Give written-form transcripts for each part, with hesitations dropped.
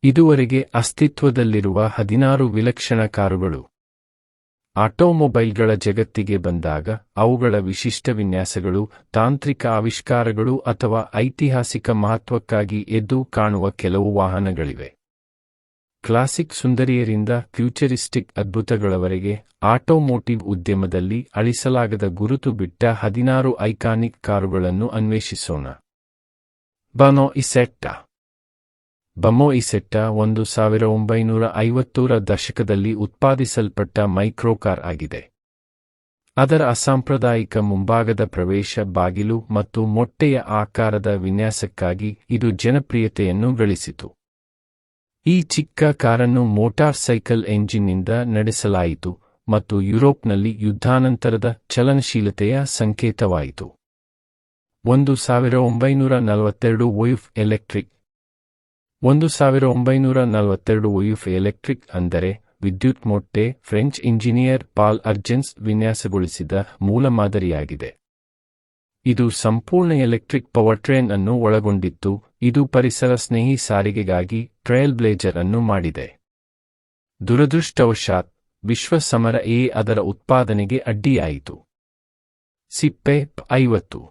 ಇದುವರೆಗೆ ಅಸ್ತಿತ್ವದಲ್ಲಿರುವ 16 ವಿಲಕ್ಷಣ ಕಾರುಗಳು. ಆಟೋಮೊಬೈಲ್ಗಳ ಜಗತ್ತಿಗೆ ಬಂದಾಗ ಅವುಗಳ ವಿಶಿಷ್ಟ ವಿನ್ಯಾಸಗಳು, ತಾಂತ್ರಿಕ ಆವಿಷ್ಕಾರಗಳು ಅಥವಾ ಐತಿಹಾಸಿಕ ಮಹತ್ವಕ್ಕಾಗಿ ಎದ್ದು ಕಾಣುವ ಕೆಲವು ವಾಹನಗಳಿವೆ. ಕ್ಲಾಸಿಕ್ ಸುಂದರಿಯರಿಂದ ಫ್ಯೂಚರಿಸ್ಟಿಕ್ ಅದ್ಭುತಗಳವರೆಗೆ ಆಟೋಮೋಟಿವ್ ಉದ್ಯಮದಲ್ಲಿ ಅಳಿಸಲಾಗದ ಗುರುತು ಬಿಟ್ಟ 16 ಐಕಾನಿಕ್ ಕಾರುಗಳನ್ನು ಅನ್ವೇಷಿಸೋಣ. ಬನೋ ಇಸೆಟ್ಟಾ. ಬಮೋ ಇಸೆಟ್ಟಾ 1950ರ ದಶಕದಲ್ಲಿ ಉತ್ಪಾದಿಸಲ್ಪಟ್ಟ ಮೈಕ್ರೋಕಾರ್ ಆಗಿದೆ. ಅದರ ಅಸಾಂಪ್ರದಾಯಿಕ ಮುಂಭಾಗದ ಪ್ರವೇಶ ಬಾಗಿಲು ಮತ್ತು ಮೊಟ್ಟೆಯ ಆಕಾರದ ವಿನ್ಯಾಸಕ್ಕಾಗಿ ಇದು ಜನಪ್ರಿಯತೆಯನ್ನು ಗಳಿಸಿತು. ಈ ಚಿಕ್ಕ ಕಾರನ್ನು ಮೋಟಾರ್ ಸೈಕಲ್ ಎಂಜಿನ್ನಿಂದ ನಡೆಸಲಾಯಿತು ಮತ್ತು ಯುರೋಪ್ನಲ್ಲಿ ಯುದ್ಧಾನಂತರದ ಚಲನಶೀಲತೆಯ ಸಂಕೇತವಾಯಿತು. 1942 ವೊಯ್ಫ್ ಎಲೆಕ್ಟ್ರಿಕ್. 1942 ವೊಯ್ಫ್ ಎಲೆಕ್ಟ್ರಿಕ್ ಅಂದರೆ ವಿದ್ಯುತ್ ಮೊಟ್ಟೆ ಫ್ರೆಂಚ್ ಇಂಜಿನಿಯರ್ ಪಾಲ್ ಅರ್ಜೆನ್ಸ್ ವಿನ್ಯಾಸಗೊಳಿಸಿದ ಮೂಲಮಾದರಿಯಾಗಿದೆ. ಇದು ಸಂಪೂರ್ಣ ಎಲೆಕ್ಟ್ರಿಕ್ ಪವರ್ಟ್ರೇನ್ ಅನ್ನು ಒಳಗೊಂಡಿತ್ತು. ಇದು ಪರಿಸರ ಸ್ನೇಹಿ ಸಾರಿಗೆಗಾಗಿ ಟ್ರಯಲ್ ಬ್ಲೇಜರ್ ಅನ್ನು ಮಾಡಿದೆ. ದುರದೃಷ್ಟವಶಾತ್ ವಿಶ್ವ ಸಮರ ಅದರ ಉತ್ಪಾದನೆಗೆ ಅಡ್ಡಿಯಾಯಿತು. ಸಿಪ್ಪೆ 50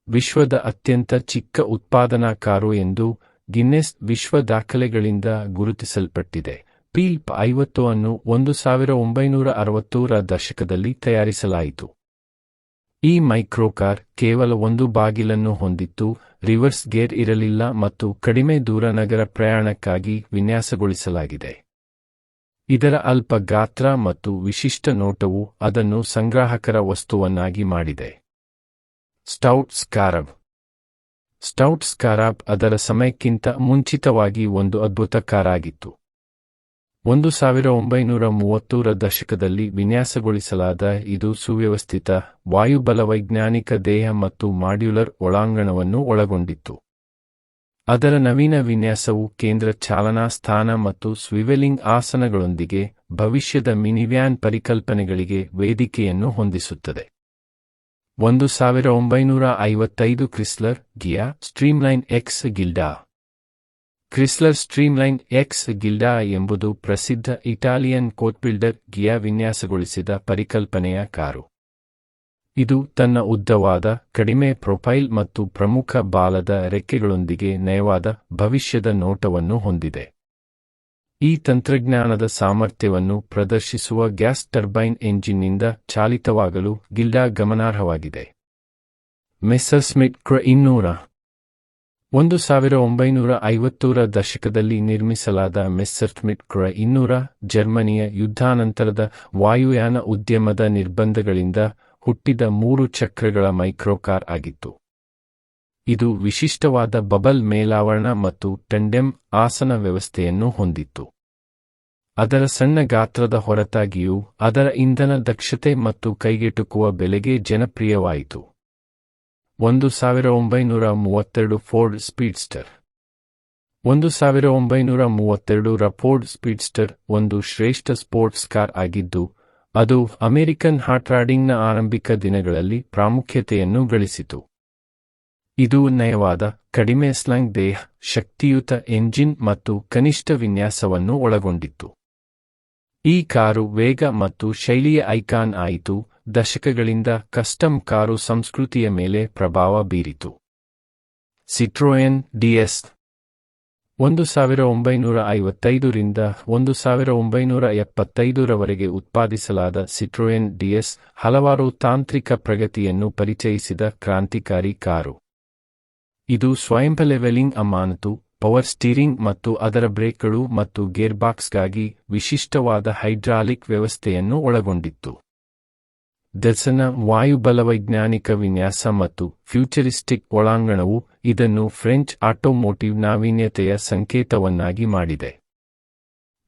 ವಿಶ್ವದ ಅತ್ಯಂತ ಚಿಕ್ಕ ಉತ್ಪಾದನಾ ಕಾರು ಎಂದು ಗಿನ್ನೆಸ್ ವಿಶ್ವ ದಾಖಲೆಗಳಿಂದ ಗುರುತಿಸಲ್ಪಟ್ಟಿದೆ. ಪೀಲ್ಪ್ 50 ಅನ್ನು 1960ರ ದಶಕದಲ್ಲಿ ತಯಾರಿಸಲಾಯಿತು. ಈ ಮೈಕ್ರೋಕಾರ್ ಕೇವಲ ಒಂದು ಬಾಗಿಲನ್ನು ಹೊಂದಿತ್ತು, ರಿವರ್ಸ್ ಗೇರ್ ಇರಲಿಲ್ಲ ಮತ್ತು ಕಡಿಮೆ ದೂರ ನಗರ ಪ್ರಯಾಣಕ್ಕಾಗಿ ವಿನ್ಯಾಸಗೊಳಿಸಲಾಗಿದೆ. ಇದರ ಅಲ್ಪ ಗಾತ್ರ ಮತ್ತು ವಿಶಿಷ್ಟ ನೋಟವು ಅದನ್ನು ಸಂಗ್ರಾಹಕರ ವಸ್ತುವನ್ನಾಗಿ ಮಾಡಿದೆ. ಸ್ಟೌಟ್ ಸ್ಕಾರಬ್. ಸ್ಟೌಟ್ ಸ್ಕಾರಬ್ ಅದರ ಸಮಯಕ್ಕಿಂತ ಮುಂಚಿತವಾಗಿ ಒಂದು ಅದ್ಭುತ ಕಾರಾಗಿತ್ತು. 1930ರ ದಶಕದಲ್ಲಿ ವಿನ್ಯಾಸಗೊಳಿಸಲಾದ ಇದು ಸುವ್ಯವಸ್ಥಿತ ವಾಯುಬಲವೈಜ್ಞಾನಿಕ ದೇಹ ಮತ್ತು ಮಾಡ್ಯುಲರ್ ಒಳಾಂಗಣವನ್ನು ಒಳಗೊಂಡಿತ್ತು. ಅದರ ನವೀನ ವಿನ್ಯಾಸವು ಕೇಂದ್ರ ಚಾಲನಾ ಸ್ಥಾನ ಮತ್ತು ಸ್ವಿವೆಲಿಂಗ್ ಆಸನಗಳೊಂದಿಗೆ ಭವಿಷ್ಯದ ಮಿನಿವ್ಯಾನ್ ಪರಿಕಲ್ಪನೆಗಳಿಗೆ ವೇದಿಕೆಯನ್ನು ಹೊಂದಿಸುತ್ತದೆ. 1955 ಕ್ರಿಸ್ಲರ್ ಗಿಯಾ ಸ್ಟ್ರೀಮ್ಲೈನ್ ಎಕ್ಸ್ ಗಿಲ್ಡಾ. ಕ್ರಿಸ್ಲರ್ ಸ್ಟ್ರೀಮ್ಲೈನ್ ಎಕ್ಸ್ ಗಿಲ್ಡಾ ಎಂಬುದು ಪ್ರಸಿದ್ಧ ಇಟಾಲಿಯನ್ ಕೋಚ್ಬಿಲ್ಡರ್ ಗಿಯಾ ವಿನ್ಯಾಸಗೊಳಿಸಿದ ಪರಿಕಲ್ಪನೆಯ ಕಾರು. ಇದು ತನ್ನ ಉದ್ದವಾದ, ಕಡಿಮೆ ಪ್ರೊಫೈಲ್ ಮತ್ತು ಪ್ರಮುಖ ಬಾಲದ ರೆಕ್ಕೆಗಳೊಂದಿಗೆ ನಯವಾದ ಭವಿಷ್ಯದ ನೋಟವನ್ನು ಹೊಂದಿದೆ. ಈ ತಂತ್ರಜ್ಞಾನದ ಸಾಮರ್ಥ್ಯವನ್ನು ಪ್ರದರ್ಶಿಸುವ ಗ್ಯಾಸ್ ಟರ್ಬೈನ್ ಎಂಜಿನ್ನಿಂದ ಚಾಲಿತವಾಗಲು ಗಿಲ್ಡಾ ಗಮನಾರ್ಹವಾಗಿದೆ. ಮೆಸ್ಸರ್ಸ್ಮಿಟ್ ಕ್ರ 200. 1950ರ ದಶಕದಲ್ಲಿ ನಿರ್ಮಿಸಲಾದ ಮೆಸ್ಸರ್ಸ್ಮಿಟ್ ಕ್ರ 200 ಜರ್ಮನಿಯ ಯುದ್ಧಾನಂತರದ ವಾಯುಯಾನ ಉದ್ಯಮದ ನಿರ್ಬಂಧಗಳಿಂದ ಹುಟ್ಟಿದ 3 ಚಕ್ರಗಳ ಮೈಕ್ರೋಕಾರ್ ಆಗಿತ್ತು. ಇದು ವಿಶಿಷ್ಟವಾದ ಬಬಲ್ ಮೇಲಾವರಣ ಮತ್ತು ಟಂಡೆಮ್ ಆಸನ ವ್ಯವಸ್ಥೆಯನ್ನು ಹೊಂದಿತ್ತು. ಅದರ ಸಣ್ಣ ಗಾತ್ರದ ಹೊರತಾಗಿಯೂ ಅದರ ಇಂಧನ ದಕ್ಷತೆ ಮತ್ತು ಕೈಗೆಟುಕುವ ಬೆಲೆಗೆ ಜನಪ್ರಿಯವಾಯಿತು. 1932 ಫೋರ್ಡ್ ಸ್ಪೀಡ್ಸ್ಟರ್. 1932ರ ಫೋರ್ಡ್ ಸ್ಪೀಡ್ಸ್ಟರ್ ಒಂದು ಶ್ರೇಷ್ಠ ಸ್ಪೋರ್ಟ್ಸ್ ಕಾರ್ ಆಗಿದ್ದು, ಅದು ಅಮೆರಿಕನ್ ಹಾಟ್ ರಾಡಿಂಗ್ನ ಆರಂಭಿಕ ದಿನಗಳಲ್ಲಿ ಪ್ರಾಮುಖ್ಯತೆಯನ್ನು ಗಳಿಸಿತು. ಇದು ನಯವಾದ, ಕಡಿಮೆ ಸ್ಲಾಂಗ್ ದೇಹ, ಶಕ್ತಿಯುತ ಎಂಜಿನ್ ಮತ್ತು ಕನಿಷ್ಠ ವಿನ್ಯಾಸವನ್ನು ಒಳಗೊಂಡಿತ್ತು. ಈ ಕಾರು ವೇಗ ಮತ್ತು ಶೈಲಿಯ ಐಕಾನ್ ಆಯಿತು. ದಶಕಗಳಿಂದ ಕಸ್ಟಮ್ ಕಾರು ಸಂಸ್ಕೃತಿಯ ಮೇಲೆ ಪ್ರಭಾವ ಬೀರಿತು. ಸಿಟ್ರೋಯೆನ್ ಡಿಎಸ್. 1955ರಿಂದ 1975ರವರೆಗೆ ಉತ್ಪಾದಿಸಲಾದ ಸಿಟ್ರೋಯೆನ್ ಡಿಎಸ್ ಹಲವಾರು ತಾಂತ್ರಿಕ ಪ್ರಗತಿಯನ್ನು ಪರಿಚಯಿಸಿದ ಕ್ರಾಂತಿಕಾರಿ ಕಾರು. ಇದು ಸ್ವಯಂಲೆವೆಲಿಂಗ್ ಅಮಾನತು, ಪವರ್ ಸ್ಟೀರಿಂಗ್ ಮತ್ತು ಅದರ ಬ್ರೇಕ್ಗಳು ಮತ್ತು ಗೇರ್ಬಾಕ್ಸ್ಗಾಗಿ ವಿಶಿಷ್ಟವಾದ ಹೈಡ್ರಾಲಿಕ್ ವ್ಯವಸ್ಥೆಯನ್ನು ಒಳಗೊಂಡಿತ್ತು. ದೆಲ್ಸನ ವಾಯುಬಲವೈಜ್ಞಾನಿಕ ವಿನ್ಯಾಸ ಮತ್ತು ಫ್ಯೂಚರಿಸ್ಟಿಕ್ ಒಳಾಂಗಣವು ಇದನ್ನು ಫ್ರೆಂಚ್ ಆಟೋಮೋಟಿವ್ ನಾವೀನ್ಯತೆಯ ಸಂಕೇತವನ್ನಾಗಿ ಮಾಡಿದೆ.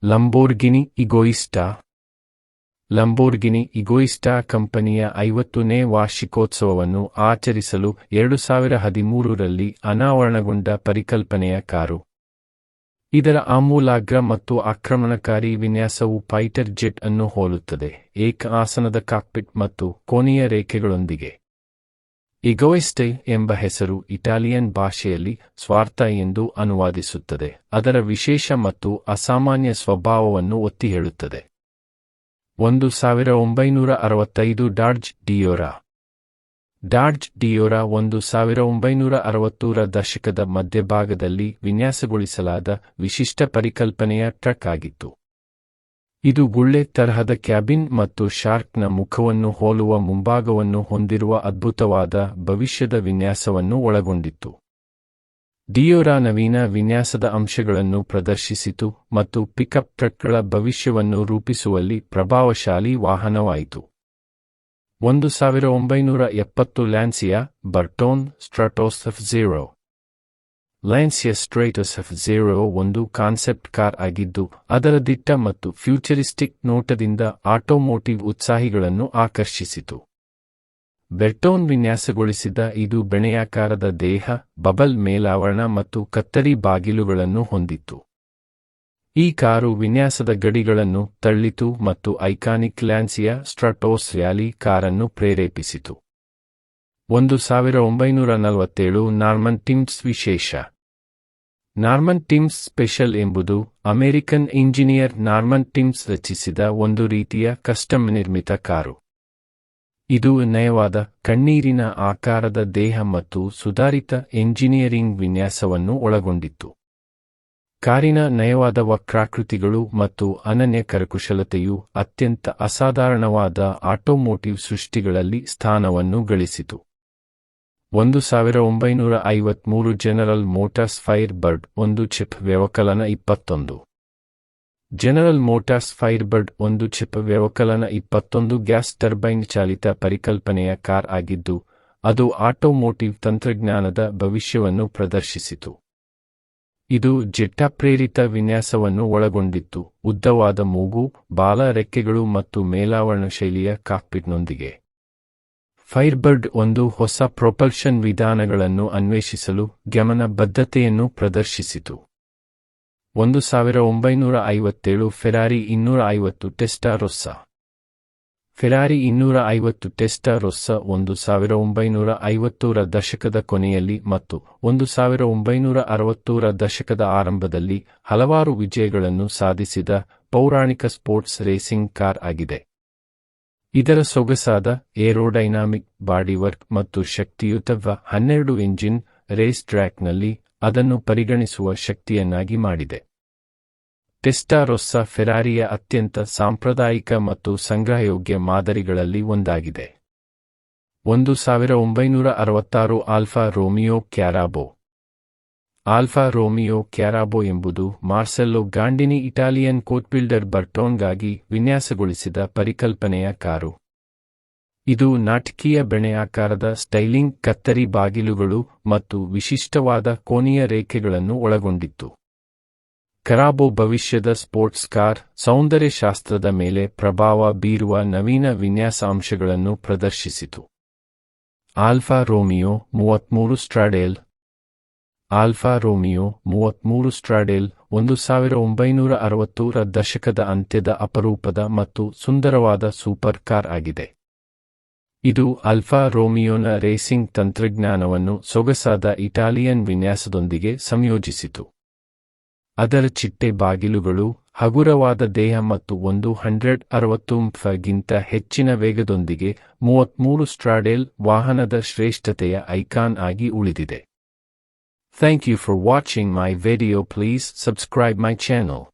ಲಂಬೋರ್ಗಿನಿ ಇಗೋಯಿಸ್ಟಾ. ಲಂಬೋರ್ಗಿನಿ ಇಗೋಯಿಸ್ಟಾ ಕಂಪನಿಯ 50ನೇ ವಾರ್ಷಿಕೋತ್ಸವವನ್ನು ಆಚರಿಸಲು 2013ರಲ್ಲಿ ಅನಾವರಣಗೊಂಡ ಪರಿಕಲ್ಪನೆಯ ಕಾರು. ಇದರ ಆಮೂಲಾಗ್ರ ಮತ್ತು ಆಕ್ರಮಣಕಾರಿ ವಿನ್ಯಾಸವು ಫೈಟರ್ ಜೆಟ್ ಅನ್ನು ಹೋಲುತ್ತದೆ, ಏಕ ಆಸನದ ಕಾಕ್ಪಿಟ್ ಮತ್ತು ಕೋನೀಯ ರೇಖೆಗಳೊಂದಿಗೆ. ಎಗೋಯಿಸ್ಟೆ ಎಂಬ ಹೆಸರು ಇಟಾಲಿಯನ್ ಭಾಷೆಯಲ್ಲಿ ಸ್ವಾರ್ಥ ಎಂದು ಅನುವಾದಿಸುತ್ತದೆ. ಅದರ ವಿಶೇಷ ಮತ್ತು ಅಸಾಮಾನ್ಯ ಸ್ವಭಾವವನ್ನು ಒತ್ತಿ ಹೇಳುತ್ತದೆ. 1965 ಡಾಡ್ಜ್ ಡಿಯೋರಾ. ಡಾಡ್ಜ್ ಡಿಯೋರಾ 1960ರ ದಶಕದ ಮಧ್ಯಭಾಗದಲ್ಲಿ ವಿನ್ಯಾಸಗೊಳಿಸಲಾದ ವಿಶಿಷ್ಟ ಪರಿಕಲ್ಪನೆಯ ಟ್ರಕ್ ಆಗಿತ್ತು. ಇದು ಗುಳ್ಳೆ ತರಹದ ಕ್ಯಾಬಿನ್ ಮತ್ತು ಶಾರ್ಕ್ನ ಮುಖವನ್ನು ಹೋಲುವ ಮುಂಭಾಗವನ್ನು ಹೊಂದಿರುವ ಅದ್ಭುತವಾದ ಭವಿಷ್ಯದ ವಿನ್ಯಾಸವನ್ನು ಒಳಗೊಂಡಿತ್ತು. ಡಿಯೋರಾ ನವೀನ ವಿನ್ಯಾಸದ ಅಂಶಗಳನ್ನು ಪ್ರದರ್ಶಿಸಿತು ಮತ್ತು ಪಿಕಪ್ ಟ್ರಕ್ಗಳ ಭವಿಷ್ಯವನ್ನು ರೂಪಿಸುವಲ್ಲಿ ಪ್ರಭಾವಶಾಲಿ ವಾಹನವಾಯಿತು. 1970 ಲ್ಯಾನ್ಸಿಯಾ ಬರ್ಟೋನ್ ಸ್ಟ್ರಾಟೋಸ್ F0. ಲ್ಯಾನ್ಸಿಯಾ ಸ್ಟ್ರಾಟೋಸ್ F0 ಒಂದು ಕಾನ್ಸೆಪ್ಟ್ ಕಾರ್ ಆಗಿದ್ದು, ಅದರ ದಿಟ್ಟ ಮತ್ತು ಫ್ಯೂಚರಿಸ್ಟಿಕ್ ನೋಟದಿಂದ ಆಟೋಮೋಟಿವ್ ಉತ್ಸಾಹಿಗಳನ್ನು ಆಕರ್ಷಿಸಿತು. ಬೆರ್ಟೋನ್ ವಿನ್ಯಾಸಗೊಳಿಸಿದ ಇದು ಬೆಣೆಯಾಕಾರದ ದೇಹ, ಬಬಲ್ ಮೇಲಾವರಣ ಮತ್ತು ಕತ್ತರಿ ಬಾಗಿಲುಗಳನ್ನು ಹೊಂದಿತ್ತು. ಈ ಕಾರು ವಿನ್ಯಾಸದ ಗಡಿಗಳನ್ನು ತಳ್ಳಿತು ಮತ್ತು ಐಕಾನಿಕ್ ಲ್ಯಾನ್ಸಿಯಾ ಸ್ಟ್ರಾಟೋಸ್ ರ್ಯಾಲಿ ಕಾರನ್ನು ಪ್ರೇರೇಪಿಸಿತು. 1947 ನಾರ್ಮನ್ ಟಿಮ್ಸ್ ವಿಶೇಷ. ನಾರ್ಮನ್ ಟಿಮ್ಸ್ ಸ್ಪೆಷಲ್ ಎಂಬುದು ಅಮೆರಿಕನ್ ಇಂಜಿನಿಯರ್ ನಾರ್ಮನ್ ಟಿಮ್ಸ್ ರಚಿಸಿದ ಒಂದು ರೀತಿಯ ಕಸ್ಟಮ್ ನಿರ್ಮಿತ ಕಾರು. ಇದು ನಯವಾದ, ಕಣ್ಣೀರಿನ ಆಕಾರದ ದೇಹ ಮತ್ತು ಸುಧಾರಿತ ಎಂಜಿನಿಯರಿಂಗ್ ವಿನ್ಯಾಸವನ್ನು ಒಳಗೊಂಡಿತ್ತು. ಕಾರಿನ ನಯವಾದ ವಕ್ರಾಕೃತಿಗಳು ಮತ್ತು ಅನನ್ಯ ಕರಕುಶಲತೆಯು ಅತ್ಯಂತ ಅಸಾಧಾರಣವಾದ ಆಟೋಮೋಟಿವ್ ಸೃಷ್ಟಿಗಳಲ್ಲಿ ಸ್ಥಾನವನ್ನು ಗಳಿಸಿತು. 1953 ಜನರಲ್ ಮೋಟಾರ್ಸ್ ಫೈರ್ ಬರ್ಡ್ ಒಂದು ಚಿಪ್ ವ್ಯವಕಲನ 21. ಜನರಲ್ ಮೋಟಾರ್ಸ್ ಫೈರ್ ಬರ್ಡ್ ಒಂದು ಚಿಪ್ ವ್ಯವಕಲನ 21 ಗ್ಯಾಸ್ ಟರ್ಬೈನ್ ಚಾಲಿತ ಪರಿಕಲ್ಪನೆಯ ಕಾರ್ ಆಗಿದ್ದು, ಅದು ಆಟೋಮೋಟಿವ್ ತಂತ್ರಜ್ಞಾನದ ಭವಿಷ್ಯವನ್ನು ಪ್ರದರ್ಶಿಸಿತು. ಇದು ಜೆಟ್ಟಾಪ್ರೇರಿತ ವಿನ್ಯಾಸವನ್ನು ಒಳಗೊಂಡಿತ್ತು, ಉದ್ದವಾದ ಮೂಗು, ಬಾಲ ರೆಕ್ಕೆಗಳು ಮತ್ತು ಮೇಲಾವರಣ ಶೈಲಿಯ ಕಾಕ್ಪಿಟ್ನೊಂದಿಗೆ. ಫೈರ್ಬರ್ಡ್ ಒಂದು ಹೊಸ ಪ್ರೊಪಲ್ಷನ್ ವಿಧಾನಗಳನ್ನು ಅನ್ವೇಷಿಸಲು ಗಮನ ಬದ್ಧತೆಯನ್ನು ಪ್ರದರ್ಶಿಸಿತು. 1957 ಫೆರಾರಿ 250 ಟೆಸ್ಟಾ ರೋಸ್ಸಾ. ಫೆರಾರಿ 250 ಟೆಸ್ಟಾ ರೋಸ್ಸಾ 1950ರ ದಶಕದ ಕೊನೆಯಲ್ಲಿ ಮತ್ತು 1960ರ ದಶಕದ ಆರಂಭದಲ್ಲಿ ಹಲವಾರು ವಿಜಯಗಳನ್ನು ಸಾಧಿಸಿದ ಪೌರಾಣಿಕ ಸ್ಪೋರ್ಟ್ಸ್ ರೇಸಿಂಗ್ ಕಾರ್ ಆಗಿದೆ. ಇದರ ಸೊಗಸಾದ ಏರೋಡೈನಾಮಿಕ್ ಬಾಡಿವರ್ಕ್ ಮತ್ತು ಶಕ್ತಿಯುತ V12 ಎಂಜಿನ್ ರೇಸ್ ಟ್ರ್ಯಾಕ್ನಲ್ಲಿ ಅದನ್ನು ಪರಿಗಣಿಸುವ ಶಕ್ತಿಯನ್ನಾಗಿ ಮಾಡಿದೆ. ಟೆಸ್ಟಾ ರೋಸ್ಸಾ ಫೆರಾರಿಯ ಅತ್ಯಂತ ಸಾಂಪ್ರದಾಯಿಕ ಮತ್ತು ಸಂಗ್ರಹಯೋಗ್ಯ ಮಾದರಿಗಳಲ್ಲಿ ಒಂದಾಗಿದೆ. 1966 ಆಲ್ಫಾ ರೋಮಿಯೋ ಕ್ಯಾರಾಬೊ. ಆಲ್ಫಾ ರೋಮಿಯೋ ಕ್ಯಾರಾಬೊ ಎಂಬುದು ಮಾರ್ಸೆಲ್ಲೋ ಗಾಂಡಿನಿ ಇಟಾಲಿಯನ್ ಕೋಚ್ಬಿಲ್ಡರ್ ಬರ್ಟೋನ್ಗಾಗಿ ವಿನ್ಯಾಸಗೊಳಿಸಿದ ಪರಿಕಲ್ಪನೆಯ ಕಾರು. ಇದು ನಾಟಕೀಯ ಬೆಣೆಯಾಕಾರದ ಸ್ಟೈಲಿಂಗ್, ಕತ್ತರಿ ಬಾಗಿಲುಗಳು ಮತ್ತು ವಿಶಿಷ್ಟವಾದ ಕೋನೀಯ ರೇಖೆಗಳನ್ನು ಒಳಗೊಂಡಿತ್ತು. ಕ್ಯಾರಾಬೊ ಭವಿಷ್ಯದ ಸ್ಪೋರ್ಟ್ಸ್ ಕಾರ್ ಸೌಂದರ್ಯಶಾಸ್ತ್ರದ ಮೇಲೆ ಪ್ರಭಾವ ಬೀರುವ ನವೀನ ವಿನ್ಯಾಸ ಅಂಶಗಳನ್ನು ಪ್ರದರ್ಶಿಸಿತು. Alfa Romeo 33 Stradale. Alfa Romeo 33 Stradale 1960ರ ದಶಕದ ಅಂತ್ಯದ ಅಪರೂಪದ ಮತ್ತು ಸುಂದರವಾದ ಸೂಪರ್ ಕಾರ್ ಆಗಿದೆ. ಇದು ಆಲ್ಫಾ ರೋಮಿಯೋನ ರೇಸಿಂಗ್ ತಂತ್ರಜ್ಞಾನವನ್ನು ಸೊಗಸಾದ ಇಟಾಲಿಯನ್ ವಿನ್ಯಾಸದೊಂದಿಗೆ ಸಂಯೋಜಿಸಿತು. ಅದರ ಚಿಟ್ಟೆ ಬಾಗಿಲುಗಳು, ಹಗುರವಾದ ದೇಹ ಮತ್ತು 160 mph-ಗಿಂತ ಹೆಚ್ಚಿನ ವೇಗದೊಂದಿಗೆ 33 ಸ್ಟ್ರಾಡೇಲ್ ವಾಹನದ ಶ್ರೇಷ್ಠತೆಯ ಐಕಾನ್ ಆಗಿ ಉಳಿದಿದೆ. Thank you for watching my video. Please subscribe my channel.